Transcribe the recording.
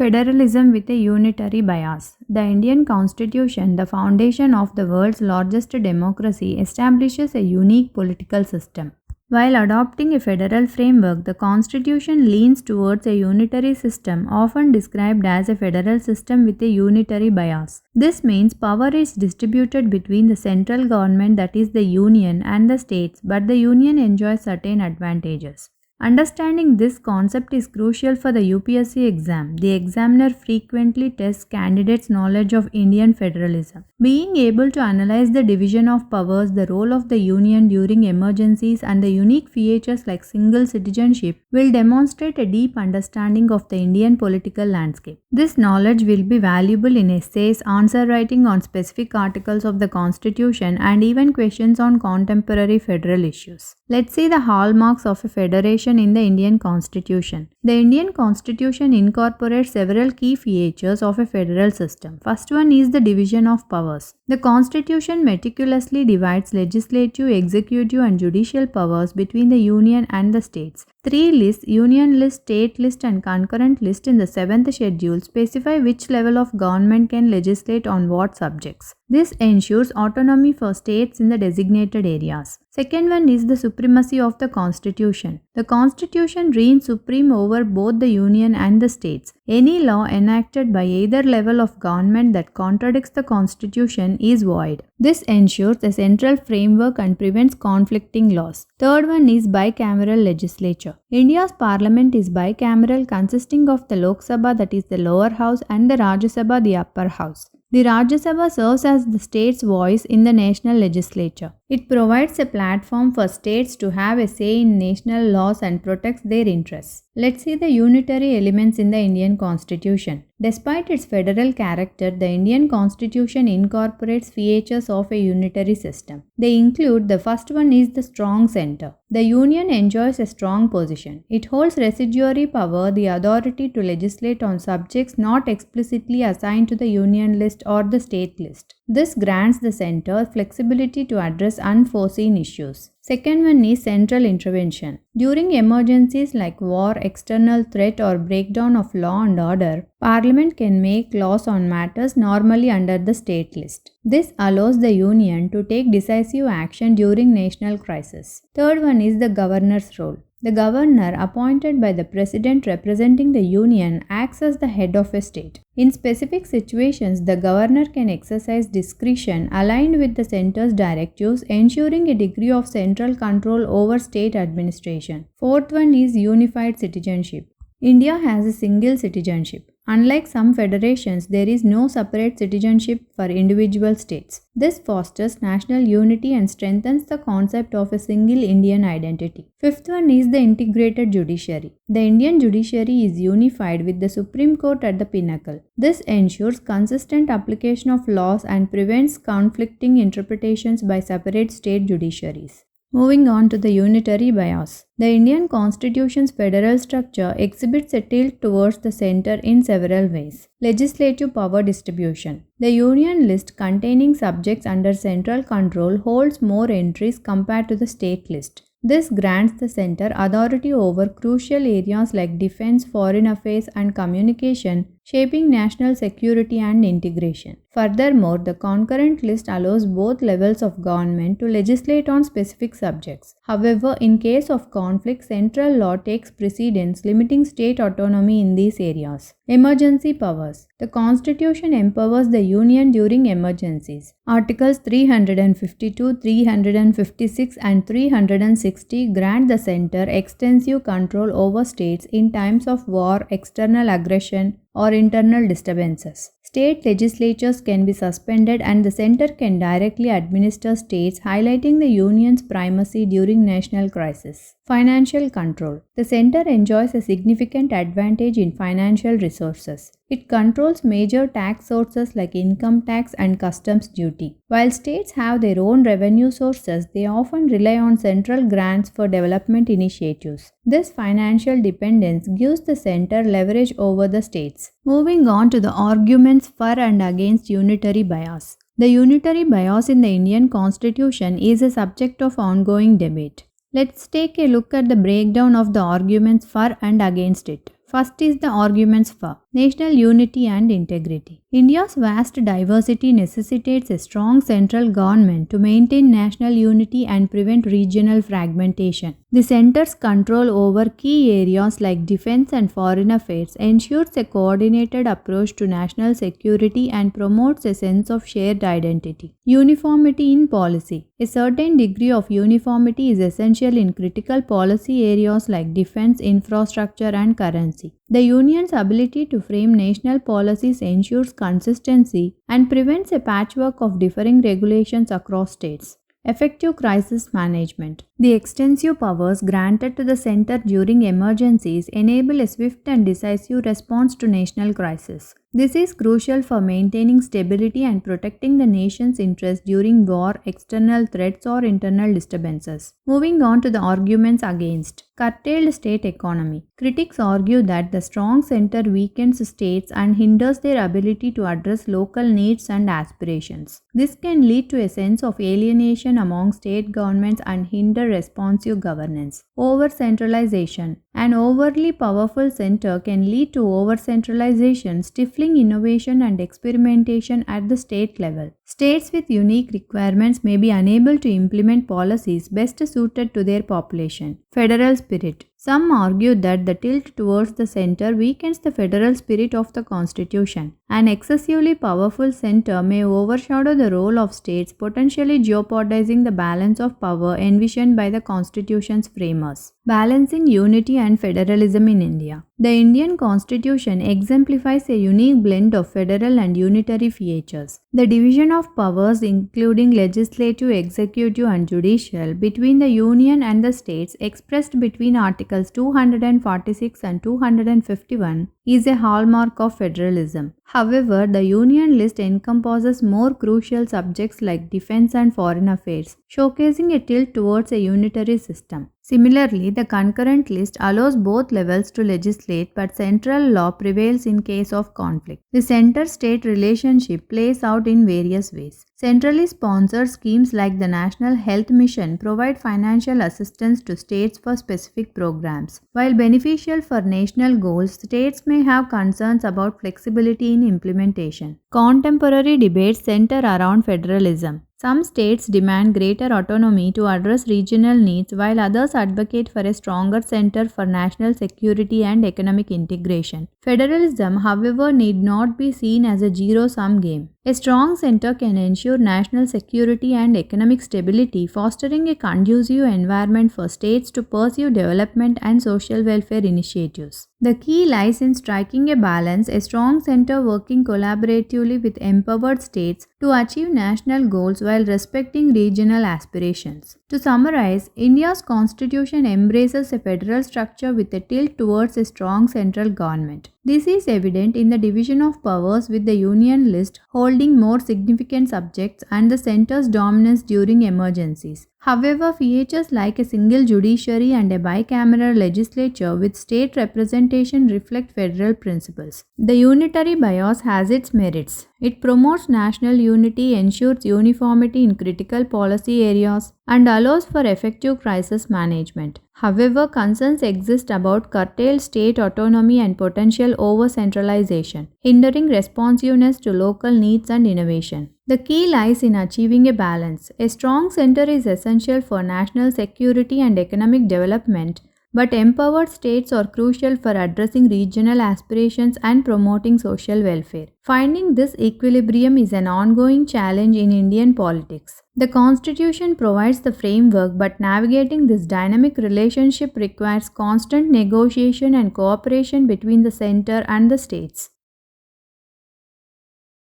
Federalism with a unitary bias. The Indian Constitution, the foundation of the world's largest democracy, establishes a unique political system. While adopting a federal framework, the Constitution leans towards a unitary system, often described as a federal system with a unitary bias. This means power is distributed between the central government, that is the Union, and the states, but the Union enjoys certain advantages. Understanding this concept is crucial for the UPSC exam. The examiner frequently tests candidates' knowledge of Indian federalism. Being able to analyze the division of powers, the role of the Union during emergencies, and the unique features like single citizenship will demonstrate a deep understanding of the Indian political landscape. This knowledge will be valuable in essays, answer writing on specific articles of the Constitution, and even questions on contemporary federal issues. Let's see the hallmarks of a federation in the Indian Constitution. The Indian Constitution incorporates several key features of a federal system. First one is the division of powers. The Constitution meticulously divides legislative, executive, and judicial powers between the Union and the states. Three lists, Union list, State list, and concurrent list in the 7th schedule specify which level of government can legislate on what subjects. This ensures autonomy for states in the designated areas. Second one is the supremacy of the Constitution. The Constitution reigns supreme over both the Union and the states. Any law enacted by either level of government that contradicts the Constitution is void. This ensures a central framework and prevents conflicting laws. Third one is bicameral legislature. India's parliament is bicameral, consisting of the Lok Sabha, that is the lower house, and the Rajya Sabha, the upper house. The Rajya Sabha serves as the state's voice in the national legislature. It provides a platform for states to have a say in national laws and protects their interests. Let's see the unitary elements in the Indian Constitution. Despite its federal character, the Indian Constitution incorporates features of a unitary system. They include: the first one is the strong center. The Union enjoys a strong position. It holds residuary power, the authority to legislate on subjects not explicitly assigned to the Union list or the state list. This grants the center flexibility to address unforeseen issues. Second one is central intervention. During emergencies like war, external threat, or breakdown of law and order, Parliament can make laws on matters normally under the state list. This allows the Union to take decisive action during national crisis. Third one is the governor's role. The governor, appointed by the president representing the Union, acts as the head of a state. In specific situations, the governor can exercise discretion aligned with the center's directives, ensuring a degree of central control over state administration. Fourth one is unified citizenship. India has a single citizenship. Unlike some federations, there is no separate citizenship for individual states. This fosters national unity and strengthens the concept of a single Indian identity. Fifth one is the integrated judiciary. The Indian judiciary is unified with the Supreme Court at the pinnacle. This ensures consistent application of laws and prevents conflicting interpretations by separate state judiciaries. Moving on to the unitary bias. The Indian Constitution's federal structure exhibits a tilt towards the center in several ways. Legislative power distribution. The Union list containing subjects under central control holds more entries compared to the state list. This grants the center authority over crucial areas like defense, foreign affairs, and communication, shaping national security and integration. Furthermore, the concurrent list allows both levels of government to legislate on specific subjects. However, in case of conflict, central law takes precedence, limiting state autonomy in these areas. Emergency powers. The Constitution empowers the Union during emergencies. Articles 352, 356, and 360 grant the center extensive control over states in times of war, external aggression, or internal disturbances. State legislatures can be suspended and the center can directly administer states, highlighting the Union's primacy during national crisis. Financial control. The center enjoys a significant advantage in financial resources. It controls major tax sources like income tax and customs duty. While states have their own revenue sources, they often rely on central grants for development initiatives. This financial dependence gives the center leverage over the states. Moving on to the arguments for and against unitary bias. The unitary bias in the Indian Constitution is a subject of ongoing debate. Let's take a look at the breakdown of the arguments for and against it. First is the arguments for. National unity and integrity. India's vast diversity necessitates a strong central government to maintain national unity and prevent regional fragmentation. The center's control over key areas like defense and foreign affairs ensures a coordinated approach to national security and promotes a sense of shared identity. Uniformity in policy. A certain degree of uniformity is essential in critical policy areas like defense, infrastructure, and currency. The Union's ability to frame national policies ensures consistency and prevents a patchwork of differing regulations across states. Effective crisis management. The extensive powers granted to the center during emergencies enable a swift and decisive response to national crises. This is crucial for maintaining stability and protecting the nation's interests during war, external threats, or internal disturbances. Moving on to the arguments against. Curtailed state economy. Critics argue that the strong center weakens states and hinders their ability to address local needs and aspirations. This can lead to a sense of alienation among state governments and hinder responsive governance. Over-centralization. An overly powerful center can lead to over-centralization, stifling innovation and experimentation at the state level. States with unique requirements may be unable to implement policies best suited to their population. Federal spirit. Some argue that the tilt towards the center weakens the federal spirit of the Constitution. An excessively powerful center may overshadow the role of states, potentially jeopardizing the balance of power envisioned by the Constitution's framers. Balancing unity and federalism in India. The Indian Constitution exemplifies a unique blend of federal and unitary features. The division of powers, including legislative, executive, and judicial, between the Union and the states, expressed between Articles 246 and 251, is a hallmark of federalism. However, the Union list encompasses more crucial subjects like defense and foreign affairs, showcasing a tilt towards a unitary system. Similarly, the concurrent list allows both levels to legislate, but central law prevails in case of conflict. The center-state relationship plays out in various ways. Centrally sponsored schemes like the National Health Mission provide financial assistance to states for specific programs. While beneficial for national goals, states may have concerns about flexibility in implementation. Contemporary debates center around federalism. Some states demand greater autonomy to address regional needs, while others advocate for a stronger center for national security and economic integration. Federalism, however, need not be seen as a zero-sum game. A strong center can ensure national security and economic stability, fostering a conducive environment for states to pursue development and social welfare initiatives. The key lies in striking a balance, a strong center working collaboratively with empowered states to achieve national goals while respecting regional aspirations. To summarize, India's constitution embraces a federal structure with a tilt towards a strong central government. This is evident in the division of powers, with the Union list holding more significant subjects and the center's dominance during emergencies. However, features like a single judiciary and a bicameral legislature with state representation reflect federal principles. The unitary bias has its merits. It promotes national unity, ensures uniformity in critical policy areas, and allows for effective crisis management. However, concerns exist about curtailed state autonomy and potential over-centralization, hindering responsiveness to local needs and innovation. The key lies in achieving a balance. A strong center is essential for national security and economic development, but empowered states are crucial for addressing regional aspirations and promoting social welfare. Finding this equilibrium is an ongoing challenge in Indian politics. The Constitution provides the framework, but navigating this dynamic relationship requires constant negotiation and cooperation between the center and the states.